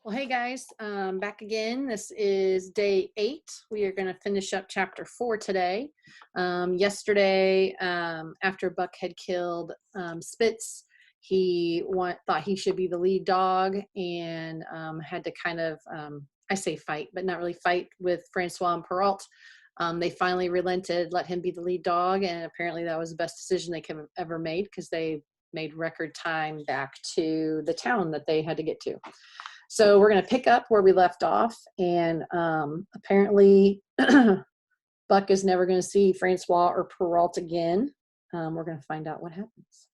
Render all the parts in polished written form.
Well, hey guys, back again. This is day 8. We are going to finish up chapter 4 today. Yesterday, after Buck had killed Spitz, thought he should be the lead dog and had to kind of, I say fight, but not really fight with Francois and Perault. They finally relented, let him be the lead dog, and apparently that was the best decision they could have ever made because they made record time back to the town that they had to get to. So we're going to pick up where we left off, and apparently Buck is never going to see Francois or Perrault again. We're going to find out what happens.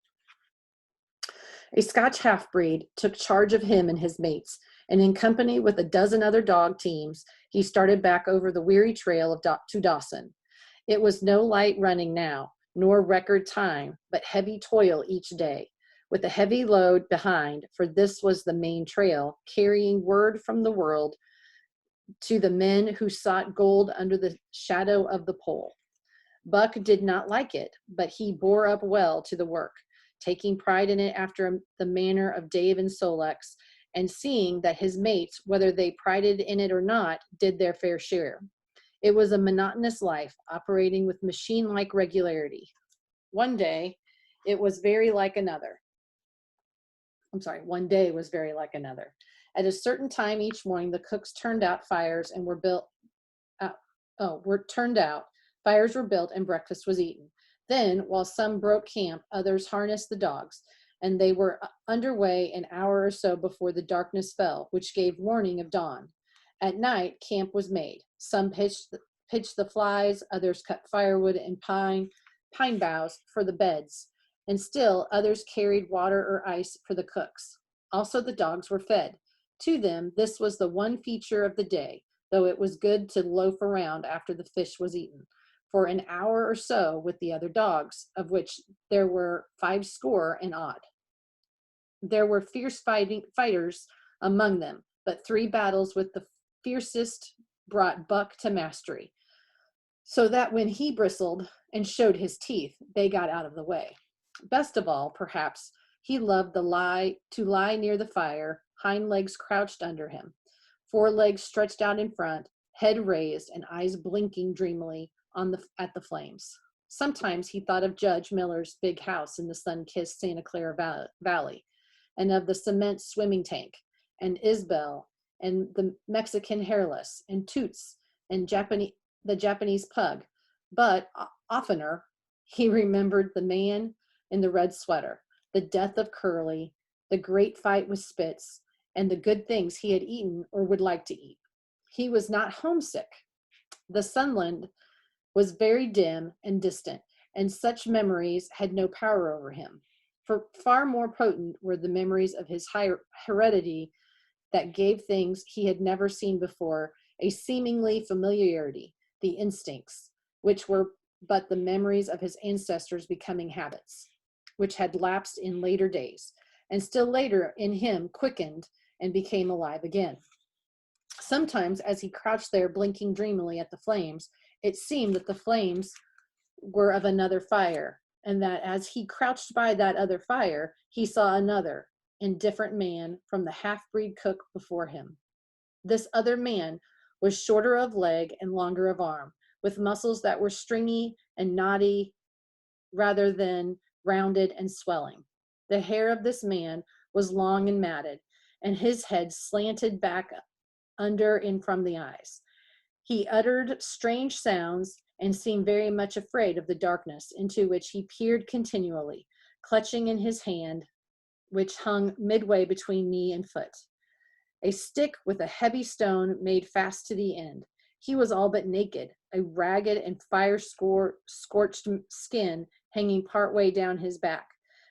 A Scotch half-breed took charge of him and his mates, and in company with a dozen other dog teams, he started back over the weary trail to Dawson. It was no light running now, nor record time, but heavy toil each day, with a heavy load behind, for this was the main trail, carrying word from the world to the men who sought gold under the shadow of the pole. Buck did not like it, but he bore up well to the work, taking pride in it after the manner of Dave and Solex, and seeing that his mates, whether they prided in it or not, did their fair share. It was a monotonous life, operating with machine-like regularity. One day was very like another. One day was very like another. At a certain time each morning, the cooks turned out fires and Fires were built and breakfast was eaten. Then, while some broke camp, others harnessed the dogs, and they were underway an hour or so before the darkness fell, which gave warning of dawn. At night, camp was made. Some pitched the flies, others cut firewood and pine boughs for the beds, and still others carried water or ice for the cooks. Also the dogs were fed. To them, this was the one feature of the day, though it was good to loaf around after the fish was eaten, for an hour or so with the other dogs, of which there were 50 and odd. There were fierce fighters among them, but 3 battles with the fiercest brought Buck to mastery, so that when he bristled and showed his teeth, they got out of the way. Best of all, perhaps, he loved to lie near the fire, hind legs crouched under him, forelegs stretched out in front, head raised, and eyes blinking dreamily at the flames. Sometimes he thought of Judge Miller's big house in the sun-kissed Santa Clara Valley, and of the cement swimming tank, and Isbel, and the Mexican hairless, and Toots, and the Japanese pug. But oftener, he remembered the man in the red sweater, the death of Curly, the great fight with Spitz, and the good things he had eaten or would like to eat. He was not homesick. The Sunland was very dim and distant, and such memories had no power over him. For far more potent were the memories of his heredity that gave things he had never seen before a seemingly familiarity, the instincts, which were but the memories of his ancestors becoming habits, which had lapsed in later days, and still later in him quickened and became alive again. Sometimes, as he crouched there blinking dreamily at the flames, it seemed that the flames were of another fire, and that as he crouched by that other fire, he saw another, indifferent man from the half-breed cook before him. This other man was shorter of leg and longer of arm, with muscles that were stringy and knotty rather than rounded and swelling. The hair of this man was long and matted, and his head slanted back under and from the eyes. He uttered strange sounds and seemed very much afraid of the darkness into which he peered continually, clutching in his hand, which hung midway between knee and foot, a stick with a heavy stone made fast to the end. He was all but naked, a ragged and fire-scorched skin hanging partway down his back,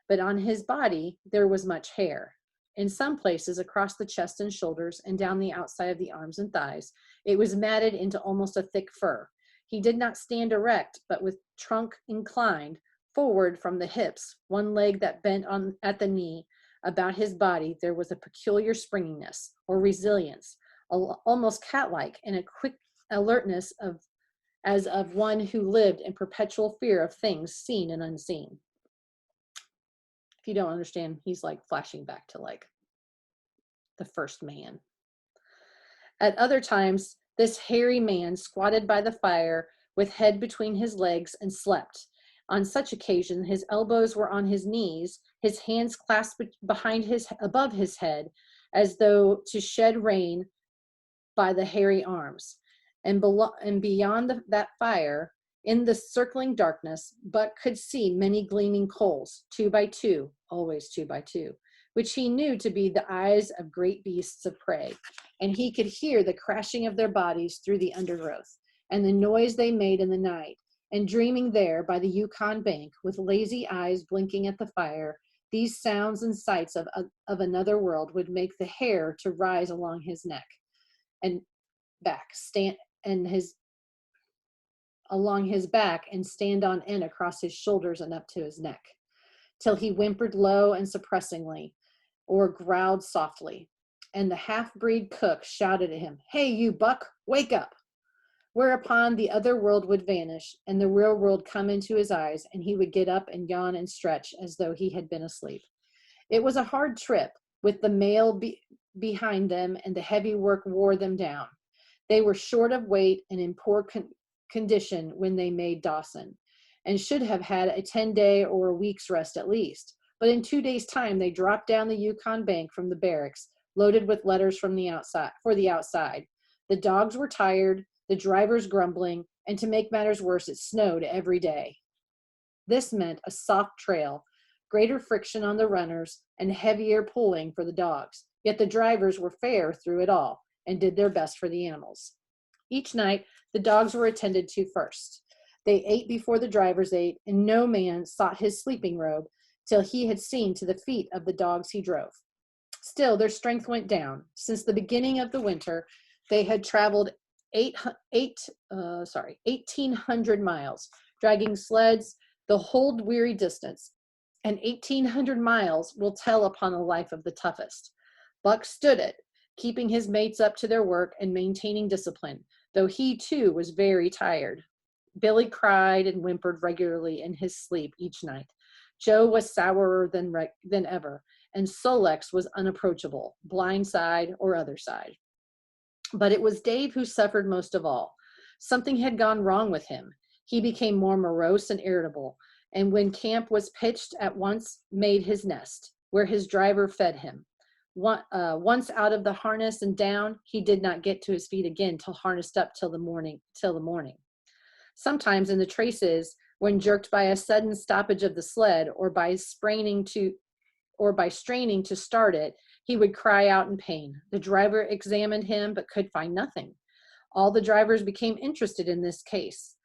but on his body there was much hair. In some places across the chest and shoulders and down the outside of the arms and thighs, it was matted into almost a thick fur. He did not stand erect, but with trunk inclined forward from the hips, one leg that bent at the knee. About his body there was a peculiar springiness or resilience, almost cat-like, and a quick alertness as of one who lived in perpetual fear of things seen and unseen. If you don't understand, he's like flashing back to like the first man. At other times, this hairy man squatted by the fire with head between his legs and slept. On such occasion, his elbows were on his knees, his hands clasped above his head, as though to shed rain by the hairy arms. And beyond that fire, in the circling darkness, Buck could see many gleaming coals, 2 by 2, always 2 by 2, which he knew to be the eyes of great beasts of prey. And he could hear the crashing of their bodies through the undergrowth, and the noise they made in the night. And dreaming there by the Yukon bank, with lazy eyes blinking at the fire, these sounds and sights of another world would make the hair to rise along his neck and back, stand and his along his back and stand on end across his shoulders and up to his neck, till he whimpered low and suppressingly, or growled softly, and the half-breed cook shouted at him, "Hey, you Buck, wake up!" Whereupon the other world would vanish, and the real world come into his eyes, and he would get up and yawn and stretch as though he had been asleep. It was a hard trip, with the mail behind them, and the heavy work wore them down. They were short of weight and in poor condition when they made Dawson, and should have had a 10-day or a week's rest at least. But in 2 days' time, they dropped down the Yukon bank from the barracks, loaded with letters from the outside. The dogs were tired, the drivers grumbling, and to make matters worse, it snowed every day. This meant a soft trail, greater friction on the runners, and heavier pulling for the dogs. Yet the drivers were fair through it all and did their best for the animals. Each night, the dogs were attended to first. They ate before the drivers ate, and no man sought his sleeping robe till he had seen to the feet of the dogs he drove. Still, their strength went down. Since the beginning of the winter, they had traveled 1,800 miles, dragging sleds the whole weary distance. And 1,800 miles will tell upon the life of the toughest. Buck stood it, keeping his mates up to their work and maintaining discipline, though he too was very tired. Billy cried and whimpered regularly in his sleep each night. Joe was sourer than ever, and Sol-leks was unapproachable, blind side or other side. But it was Dave who suffered most of all. Something had gone wrong with him. He became more morose and irritable, and when camp was pitched, at once made his nest, where his driver fed him. Once out of the harness and down, he did not get to his feet again till harnessed up till the morning. Sometimes in the traces, when jerked by a sudden stoppage of the sled, or by straining to start it, he would cry out in pain. The driver examined him, but could find nothing. All the drivers became interested in this case.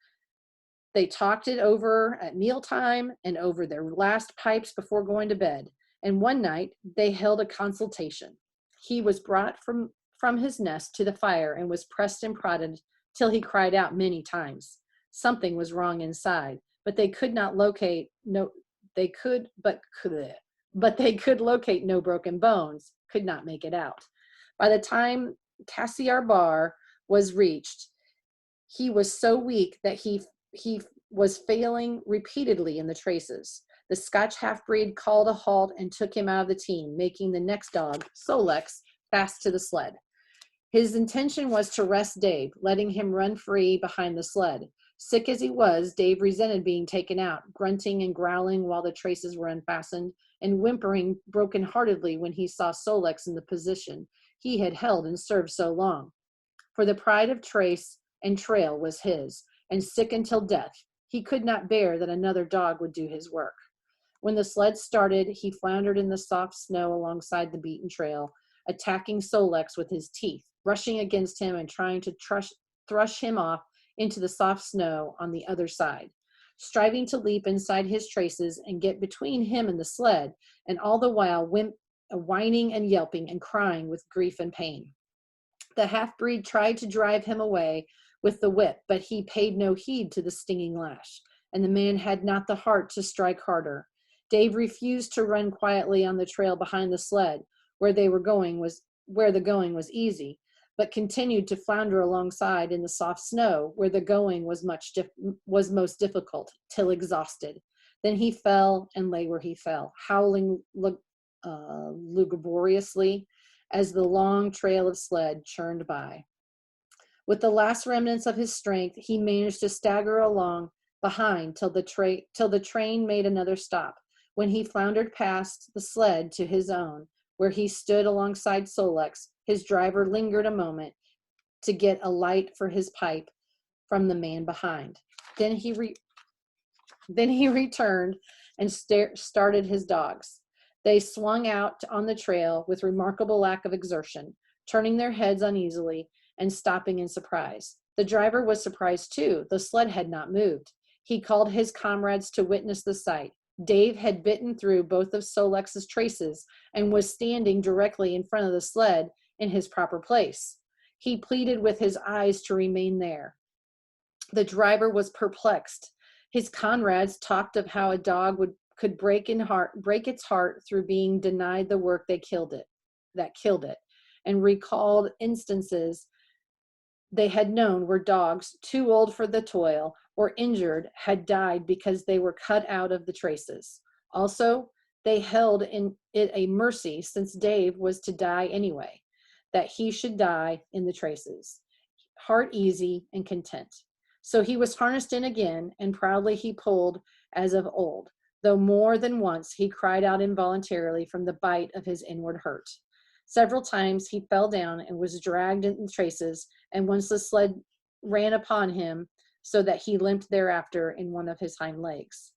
They talked it over at mealtime and over their last pipes before going to bed. And one night they held a consultation. He was brought from his nest to the fire and was pressed and prodded till he cried out many times. Something was wrong inside, but they could locate no broken bones, could not make it out. By the time Cassiar Bar was reached, he was so weak that he was failing repeatedly in the traces. The Scotch half-breed called a halt and took him out of the team, making the next dog, Sol-leks, fast to the sled. His intention was to rest Dave, letting him run free behind the sled. Sick as he was, Dave resented being taken out, grunting and growling while the traces were unfastened, and whimpering broken-heartedly when he saw Sol-leks in the position he had held and served so long. For the pride of trace and trail was his, and sick until death, he could not bear that another dog would do his work. When the sled started, he floundered in the soft snow alongside the beaten trail, attacking Sol-leks with his teeth, rushing against him and trying to thrush him off into the soft snow on the other side, striving to leap inside his traces and get between him and the sled, and all the while whining and yelping and crying with grief and pain. The half-breed tried to drive him away with the whip, but he paid no heed to the stinging lash, and the man had not the heart to strike harder. Dave refused to run quietly on the trail behind the sled, where the going was easy, but continued to flounder alongside in the soft snow, where the going was most difficult, till exhausted. Then he fell and lay where he fell, howling lugubriously as the long trail of sled churned by. With the last remnants of his strength, he managed to stagger along behind till the train made another stop. When he floundered past the sled to his own, where he stood alongside Solex, his driver lingered a moment to get a light for his pipe from the man behind. Then he returned and started his dogs. They swung out on the trail with remarkable lack of exertion, turning their heads uneasily and stopping in surprise. The driver was surprised too. The sled had not moved. He called his comrades to witness the sight. Dave had bitten through both of Solex's traces and was standing directly in front of the sled in his proper place. He pleaded with his eyes to remain there. The driver was perplexed. His comrades talked of how a dog could break its heart through being denied the work that killed it, and recalled instances they had known where dogs, too old for the toil or injured, had died because they were cut out of the traces. Also, they held in it a mercy, since Dave was to die anyway, that he should die in the traces, heart easy and content. So he was harnessed in again, and proudly he pulled as of old, though more than once he cried out involuntarily from the bite of his inward hurt. Several times he fell down and was dragged in the traces, and once the sled ran upon him so that he limped thereafter in one of his hind legs.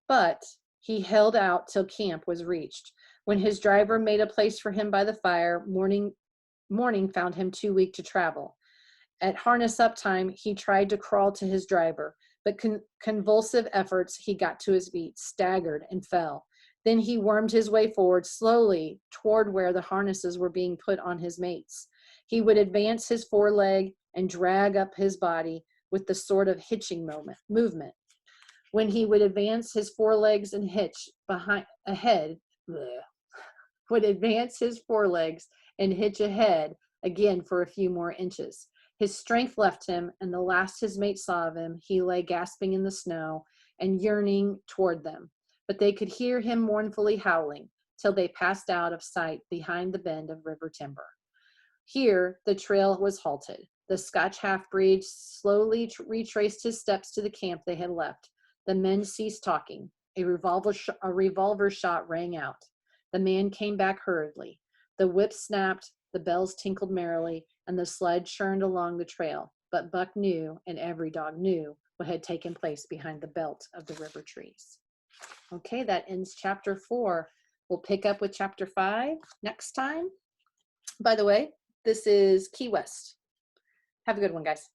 But he held out till camp was reached. When his driver made a place for him by the fire, morning found him too weak to travel. At harness up time, he tried to crawl to his driver, but convulsive efforts, he got to his feet, staggered, and fell. Then he wormed his way forward slowly toward where the harnesses were being put on his mates. He would advance his foreleg and drag up his body with the sort of hitching movement. When he would advance his forelegs and hitch ahead again for a few more inches. His strength left him, and the last his mates saw of him, he lay gasping in the snow and yearning toward them. But they could hear him mournfully howling till they passed out of sight behind the bend of river timber. Here the trail was halted. The Scotch half-breed slowly retraced his steps to the camp they had left. The men ceased talking. A revolver shot rang out. The man came back hurriedly. The whip snapped, the bells tinkled merrily, and the sled churned along the trail. But Buck knew, and every dog knew, what had taken place behind the belt of the river trees. Okay, that ends chapter 4. We'll pick up with chapter 5 next time. By the way, this is Key West. Have a good one, guys.